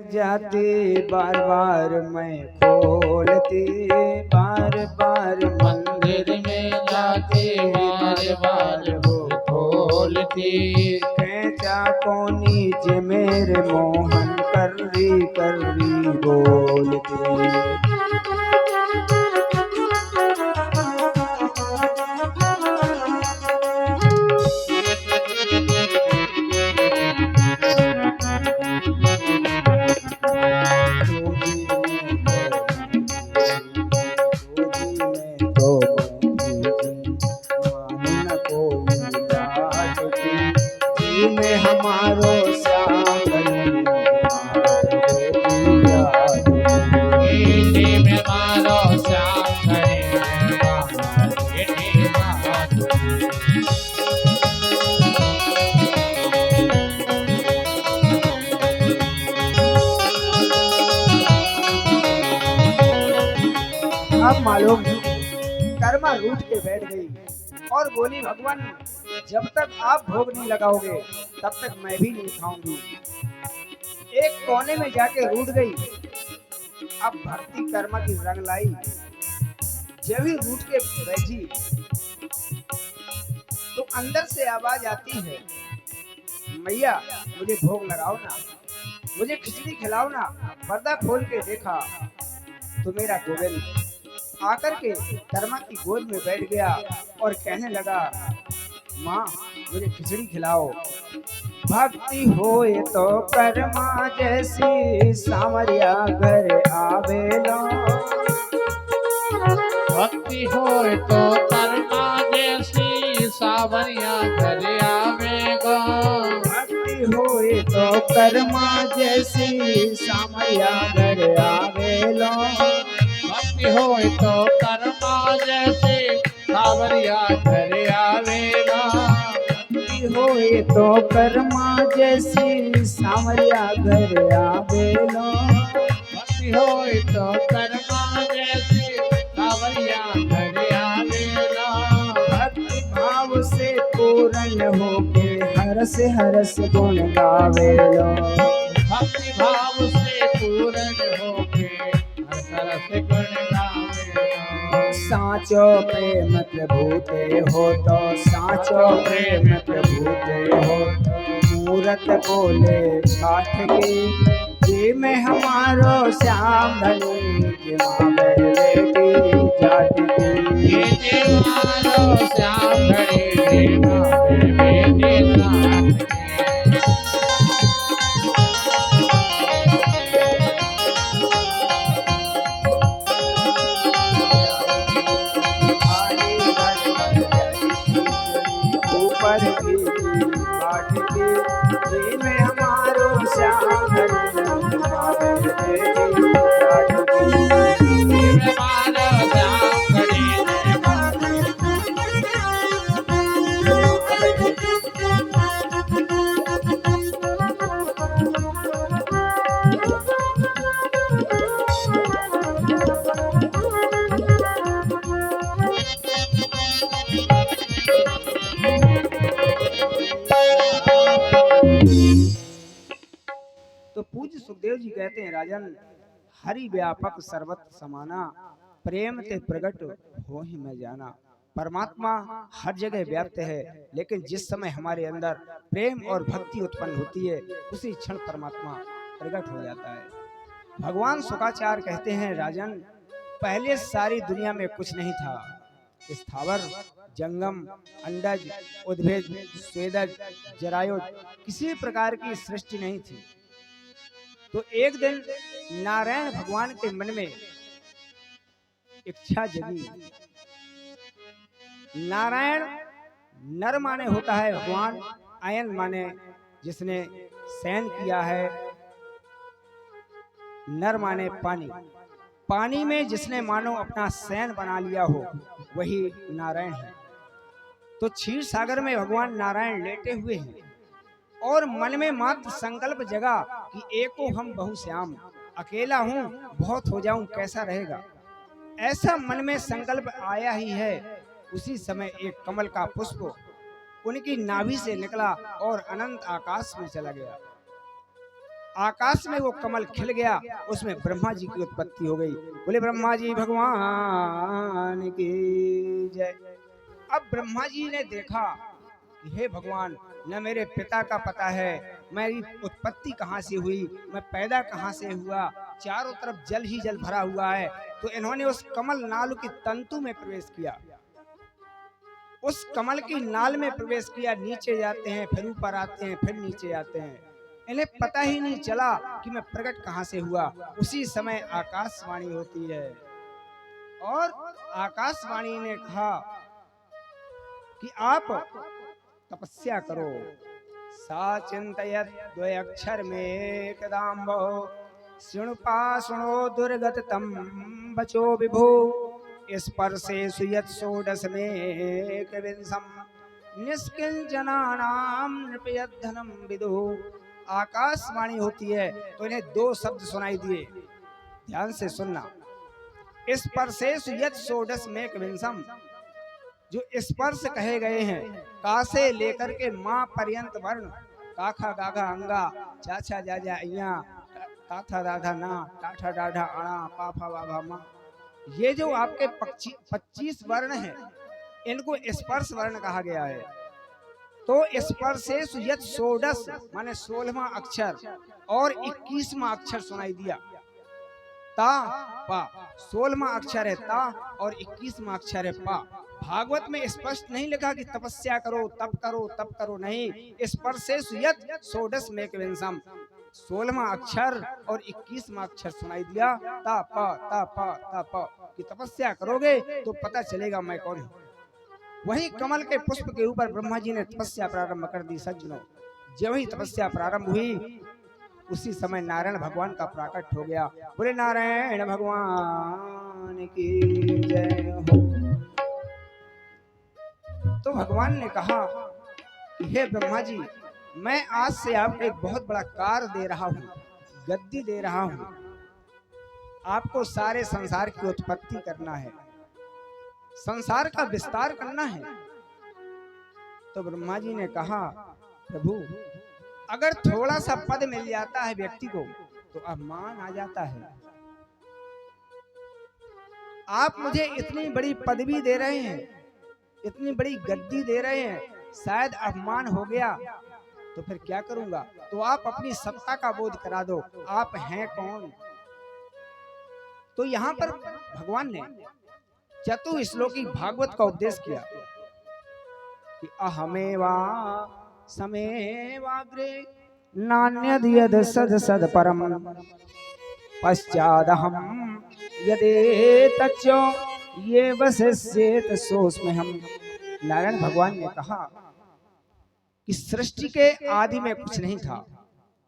जाती बार बार मैं खोलती, बार बार मंदिर में जाते बार बार वो खोलती। कैचा कोनी जे मेरे मोहन कर्री कर्री बोलती। में हमारो श्याम बेटी में मारो श्याम बेटी अब मालूम कर्मा रूठ के बैठ गई और बोली, भगवान जब तक आप भोग नहीं लगाओगे तब तक मैं भी नहीं खाऊंगी। एक कोने में जाके रूठ गई। अब भक्ति कर्मा की रंग लाई। जब ही रूठ के बैठी तो अंदर से आवाज आती है, मैया मुझे भोग लगाओ ना, मुझे खिचड़ी खिलाओ ना। पर्दा खोल के देखा तो मेरा गोविंद आकर के कर्मा की गोद में बैठ गया और कहने लगा, माँ मुझे खिचड़ी खिलाओ। भक्ति होए तो कर्मा जैसी सामरिया घर आवेला। भक्ति होए तो कर्मा जैसी सावरिया घर आवेगा। भक्ति होए तो कर्मा जैसी सामरिया घर आवेला। भक्ति होए तो कर्मा जैसे सावरिया घर आवेगा। भक्ति होए तो कर्मा जैसी सामरिया घर आवेला। भक्ति होए तो कर्मा जैसे सावरिया घर आवेला। भक्ति भाव से पूर्ण होके हरस हरस गुण गावेला। भक्ति भाव से पूर्ण होके हर रस गुण गावेला। साचो प्रेम प्रभु ते हो तो, साचो प्रेम प्रभु ते हो तो। मूरत बोले काठ की जी में हमारो श्याम धनी के माँ बेटी जाट की। ये देवारो श्याम घड़े देवा बेटे नाथ के। ऊपर की काठ की जी में हमारो श्याम धनी के माँ बेटी जाट की। देवारो श्याम घड़े तो पूज्य सुखदेव जी कहते हैं, राजन हरि व्यापक सर्वत समाना, प्रेम ते प्रगट हो ही मैं जाना। परमात्मा हर जगह व्याप्त है, लेकिन जिस समय हमारे अंदर प्रेम और भक्ति उत्पन्न होती है उसी क्षण परमात्मा प्रकट हो जाता है। भगवान शुकाचार्य कहते हैं, राजन पहले सारी दुनिया में कुछ नहीं था। स्थावर जंगम अंडज उद्भिज स्वेदज जरायुज किसी प्रकार की सृष्टि नहीं थी। तो एक दिन नारायण भगवान के मन में इच्छा जगी। नारायण नर माने होता है भगवान, अयन माने जिसने शयन किया है, नर माने पानी, पानी में जिसने मानो अपना शयन बना लिया हो वही नारायण है। तो क्षीर सागर में भगवान नारायण लेटे हुए हैं और मन में मात्र संकल्प जगा कि एको हम बहुश्याम, अकेला हूं बहुत हो जाऊं कैसा रहेगा, ऐसा मन में संकल्प आया ही है। उसी समय एक कमल का पुष्प उनकी नाभि से निकला और अनंत आकाश में चला गया। आकाश में वो कमल खिल गया, उसमें ब्रह्मा जी की उत्पत्ति हो गई। बोले ब्रह्मा जी भगवान की जय। अब ब्रह्मा जी ने देखा कि हे भगवान, न मेरे पिता का पता है, मेरी उत्पत्ति कहाँ से हुई, मैं पैदा कहाँ से हुआ, चारों तरफ जल ही जल भरा हुआ है। तो इन्होंने उस कमल नाल की तंतु में प्रवेश किया, उस कमल की नाल में प्रवेश किया। नीचे जाते हैं, फिर ऊपर आते हैं, फिर नीचे आते हैं। इन्हें पता ही नहीं चला कि मैं प्रकट कहाँ से हुआ। उसी समय आकाशवाणी होती है, और आकाशवाणी ने कहा कि आप तपस्या करो। सा चिंतयत द्वयक्षर में कदाम्बो शृणुपाशुणो दुर्गत तम बचो विभो स्पर्शे सुयत षोडश में कविंसम निष्किंचनानाम नृपयत धनम विदु। आकाशवाणी होती है तो इन्हें दो शब्द सुनाई दिए, ध्यान से सुनना। स्पर्शे सुयत षोडश में कविंसम, जो स्पर्श कहे गए हैं, का से लेकर के माँ पर्यंत वर्ण, काखा गाघा अंगा चाचा जाजा अइया ताथा दाधा ना टाठा डाढ़ा अणा पाफा बाभा माँ, ये जो आपके 25 वर्ण हैं, इनको स्पर्श वर्ण कहा गया है। तो स्पर्शे सुयत षोडश माने 16वां अक्षर और 21वां अक्षर सुनाई दिया, ता पा। 16वां अक्षर है ता और 21वां अक्षर है पा। भागवत में स्पष्ट नहीं लिखा कि तपस्या करो तप करो तप करो, नहीं। स्पर्शे सुयत षोडश में कविंसम, 16वां अक्षर और 21वां अक्षर सुनाई दिया, ता पा ता पा ता पा, कि तपस्या करोगे तो पता चलेगा मैं कौन हूँ। वही कमल के पुष्प के ऊपर ब्रह्मा जी ने तपस्या प्रारंभ कर दी। सज्जनों, जब ही तपस्या प्रारंभ हुई, उसी समय नारायण भगवान का प्राकट हो गया। बोले नारायण भगवान की जय हो। तो भगवान ने कहा कि हे ब्रह्मा जी, मैं आज से आपको एक बहुत बड़ा कार्य दे रहा हूँ, गद्दी दे रहा हूँ। आपको सारे संसार की उत्पत्ति करना है, संसार का विस्तार करना है। तो ब्रह्मा जी ने कहा प्रभु, अगर थोड़ा सा पद मिल जाता है व्यक्ति को तो अभिमान आ जाता है। आप मुझे इतनी बड़ी पदवी दे रहे हैं, इतनी बड़ी गद्दी दे रहे हैं, शायद अपमान हो गया तो फिर क्या करूंगा। तो आप अपनी सत्ता का बोध करा दो, आप हैं कौन। तो यहाँ पर भगवान ने चतुश्लोकी भागवत का उपदेश किया कि अहमेवा समेवाग्रे नान्यद यद सद सद परम पश्चादहम यदे तच्चो ये वसेत सोस्म हम। नारायण भगवान ने कहा कि सृष्टि के आदि में कुछ नहीं था,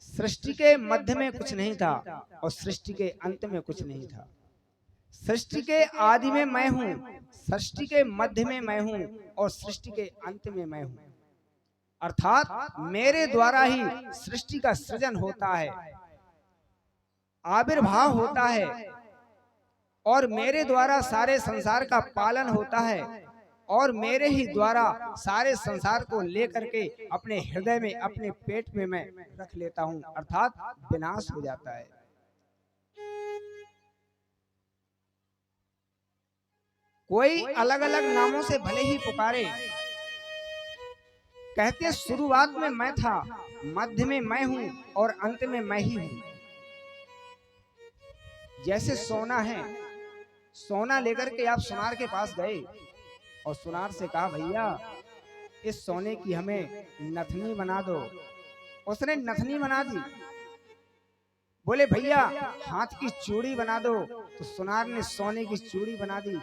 सृष्टि के मध्य में कुछ नहीं था, और सृष्टि के अंत में कुछ नहीं था। सृष्टि के आदि में मैं हूं, सृष्टि के मध्य में मैं हूं, और सृष्टि के अंत में मैं हूं। अर्थात मेरे द्वारा ही सृष्टि का सृजन होता है, आविर्भाव होता है, और मेरे द्वारा सारे संसार का पालन होता है, और मेरे ही द्वारा सारे संसार को लेकर के अपने हृदय में, अपने पेट में मैं रख लेता हूं, अर्थात विनाश हो जाता है। कोई अलग अलग नामों से भले ही पुकारे, कहते शुरुआत में मैं था, मध्य में मैं हूं, और अंत में मैं ही हूं। जैसे सोना है, सोना लेकर के आप सुनार के पास गए और सुनार से कहा भैया इस सोने की हमें नथनी बना दो। उसने नथनी बना दी। बोले भैया हाथ की चूड़ी बना दो, तो सुनार ने सोने की चूड़ी बना दी।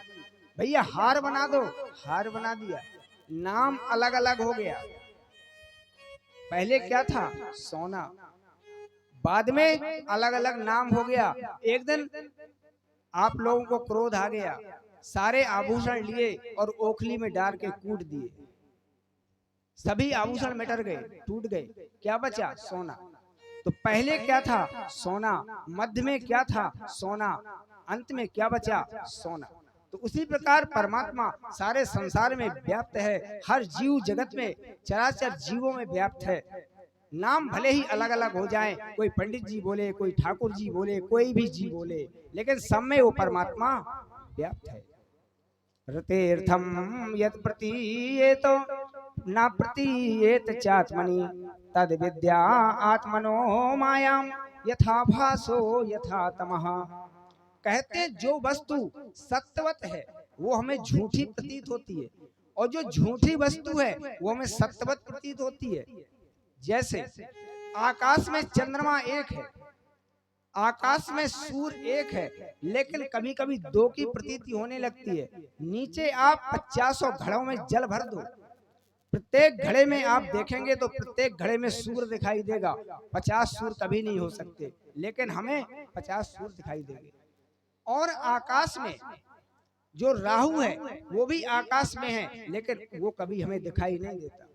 भैया हार बना दो, हार बना दिया। नाम अलग अलग हो गया। पहले क्या था? सोना। बाद में अलग अलग नाम हो गया। एक दिन आप लोगों को क्रोध आ गया, सारे आभूषण लिए और ओखली में डाल के कूट दिए। सभी आभूषण मिट गए, टूट गए। क्या बचा? सोना। तो पहले क्या था? सोना। मध्य में क्या था? सोना। अंत में क्या बचा? सोना। तो उसी प्रकार परमात्मा सारे संसार में व्याप्त है, हर जीव जगत में, चराचर जीवों में व्याप्त है। नाम भले ही अलग अलग हो जाएं, कोई पंडित जी बोले, कोई ठाकुर जी बोले, कोई भी जी बोले, लेकिन सब में वो परमात्मा व्याप्त है। रतेर्थम यत् प्रतीयेत न प्रतीयेत चात्मनि तद विद्या आत्मनो मायाम यथा भासो यथा तमः। कहते हैं जो वस्तु सत्वत है वो हमें झूठी प्रतीत होती है, और जो झूठी वस्तु है वो हमें सत्वत प्रतीत होती है। जैसे आकाश में चंद्रमा एक है, आकाश में सूर्य एक है, लेकिन कभी कभी दो की प्रतीति होने लगती है। नीचे आप 50 घड़ों में जल भर दो, प्रत्येक घड़े में आप देखेंगे तो प्रत्येक घड़े में सूर्य दिखाई देगा। 50 सूर्य कभी नहीं हो सकते, लेकिन हमें 50 सूर्य दिखाई देंगे। और आकाश में जो राहु है वो भी आकाश में है, लेकिन वो कभी हमें दिखाई नहीं देता।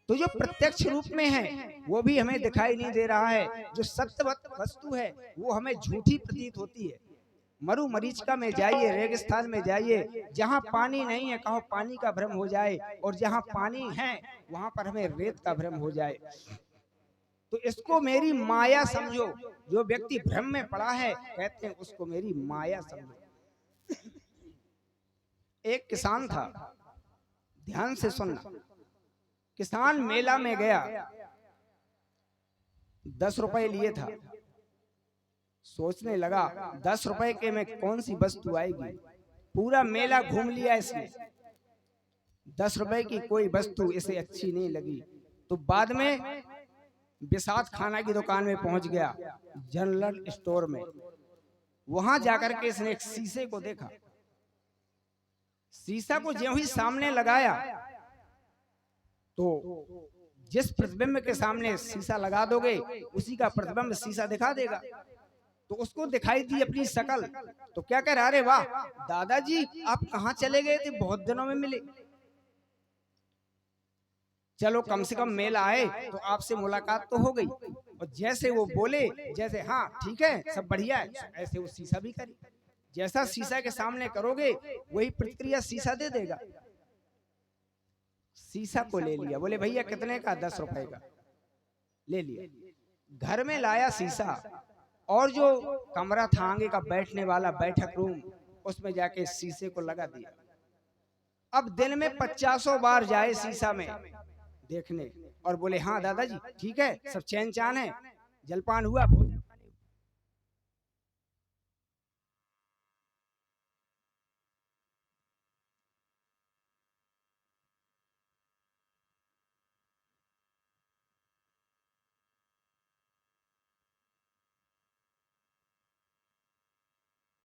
तो जो प्रत्यक्ष रूप में है वो भी हमें दिखाई नहीं दे रहा है। जो सत्यवत वस्तु है वो हमें झूठी प्रतीत होती है। मरु मरीचिका में जाइए, रेगिस्तान में जाइए, जहाँ पानी नहीं है कहो पानी का भ्रम हो जाए, और जहाँ पानी है वहां पर हमें रेत का भ्रम हो जाए। तो इसको मेरी माया समझो। जो व्यक्ति भ्रम में पड़ा है कहते हैं उसको मेरी माया समझो। एक किसान था, ध्यान से सुनना। किसान मेला में गया, 10 रुपए लिए था। सोचने लगा 10 रुपए के में कौन सी वस्तु आएगी। पूरा मेला घूम लिया इसने, 10 रुपए की कोई वस्तु इसे अच्छी नहीं लगी। तो बाद में बिसात खाना की दुकान में पहुंच गया, जनरल स्टोर में। वहां जाकर के इसने एक शीशे को देखा। शीशा को ज्यों ही सामने लगाया तो जिस प्रतिबिंब के सामने शीशा लगा दोगे उसी का प्रतिबिंब शीशा दिखा देगा। तो उसको दिखाई दी अपनी शकल। तो क्या कह रहा, अरे वाह दादाजी आप कहाँ चले गए थे, बहुत दिनों में मिले। चलो कम से कम मेल आए तो आपसे मुलाकात तो हो गई। और जैसे वो बोले, जैसे हाँ ठीक है सब बढ़िया है, ऐसे वो शीशा भी करी। जैसा शीशा के सामने करोगे वही प्रतिक्रिया शीशा दे देगा। शीशा को ले लिया, बोले भैया कितने का, 10 रुपए का। ले लिया, घर में लाया शीशा, और जो कमरा था आगे का बैठने वाला बैठक रूम, उसमें जाके शीशे को लगा दिया। अब दिन में 50 बार जाए शीशा में देखने, और बोले हाँ दादाजी ठीक है सब चैन चान है, जलपान हुआ।